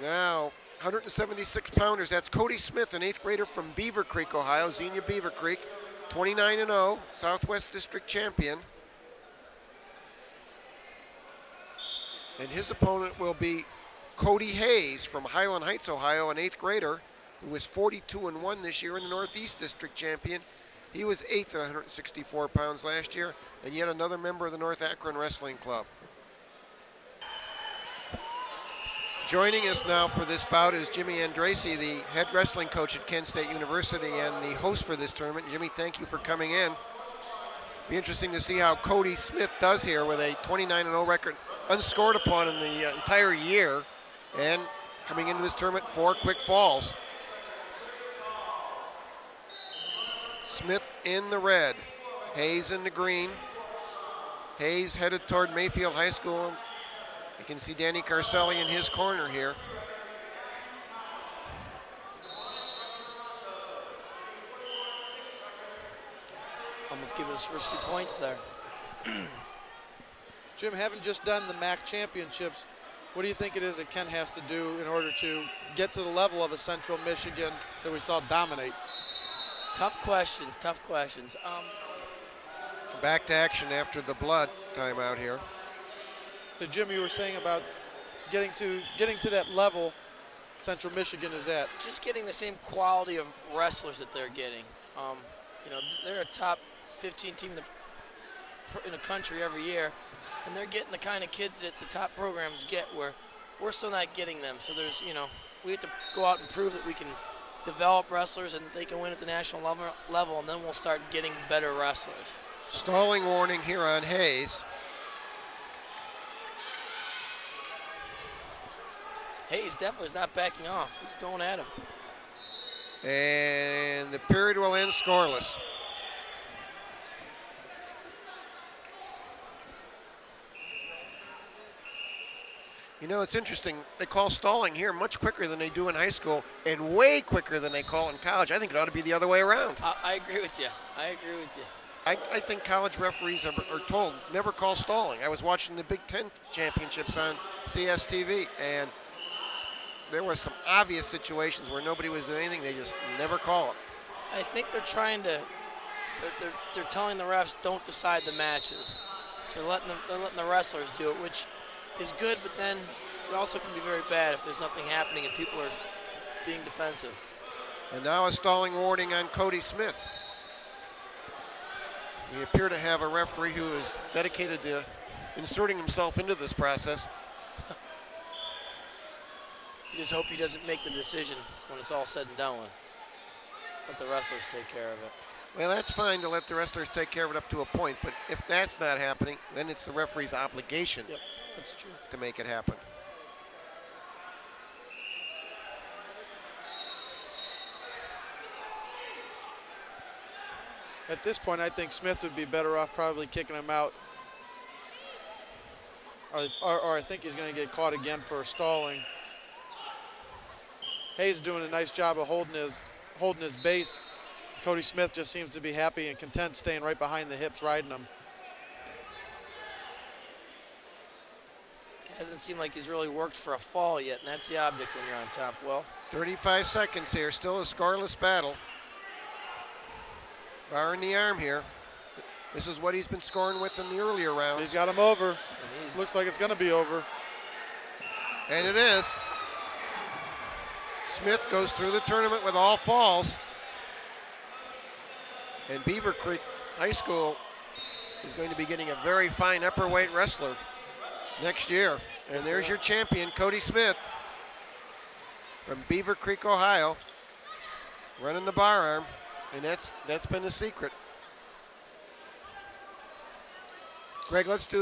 Now, 176 pounders. That's Cody Smith, an 8th grader from Beaver Creek, Ohio, Xenia Beaver Creek, 29-0, Southwest District champion. And his opponent will be Cody Hayes from Highland Heights, Ohio, an 8th grader who was 42-1 this year in the Northeast District champion. He was 8th at 164 pounds last year, and yet another member of the North Akron Wrestling Club. Joining us now for this bout is Jimmy Andrasi, the head wrestling coach at Kent State University and the host for this tournament. Jimmy, thank you for coming in. Be interesting to see how Cody Smith does here with a 29-0 record, unscored upon in the entire year, and coming into this tournament 4 quick falls. Smith in the red, Hayes in the green. Hayes headed toward Mayfield High School. You can see Danny Carcelli in his corner here. Almost give us first 3 points there. Jim, having just done the MAC championships, what do you think it is that Kent has to do in order to get to the level of a Central Michigan that we saw dominate? Tough questions, tough questions. Back to action after the blood timeout here. So Jim, you were saying about getting to that level Central Michigan is at. Just getting the same quality of wrestlers that they're getting. You know, they're a top 15 team in the country every year, and they're getting the kind of kids that the top programs get, where we're still not getting them. So there's, you know, we have to go out and prove that we can develop wrestlers and they can win at the national level, and then we'll start getting better wrestlers. Stalling warning here on Hayes. Hayes definitely is not backing off. He's going at him. And the period will end scoreless. You know, it's interesting. They call stalling here much quicker than they do in high school and way quicker than they call in college. I think it ought to be the other way around. I agree with you. I agree with you. I think college referees are told never call stalling. I was watching the Big Ten championships on CSTV, and there were some obvious situations where nobody was doing anything. They just never call it. I think they're trying to. They're telling the refs don't decide the matches. So they're letting the wrestlers do it, which is good. But then it also can be very bad if there's nothing happening and people are being defensive. And now a stalling warning on Cody Smith. We appear to have a referee who is dedicated to inserting himself into this process. You just hope he doesn't make the decision when it's all said and done with. Let the wrestlers take care of it. Well, that's fine to let the wrestlers take care of it up to a point, but if that's not happening, then it's the referee's obligation That's true. to make it happen. At this point, I think Smith would be better off probably kicking him out. Or I think he's going to get caught again for stalling. Hayes doing a nice job of holding his base. Cody Smith just seems to be happy and content staying right behind the hips, riding him. It hasn't seemed like he's really worked for a fall yet, and that's the object when you're on top. Well, 35 seconds here, still a scoreless battle. Bar in the arm here. This is what he's been scoring with in the earlier rounds. He's got him over. Looks like it's going to be over. And it is. Smith goes through the tournament with all falls. And Beaver Creek High School is going to be getting a very fine upper weight wrestler next year. And there's your champion, Cody Smith from Beaver Creek, Ohio, running the bar arm. And that's been the secret. Greg, let's do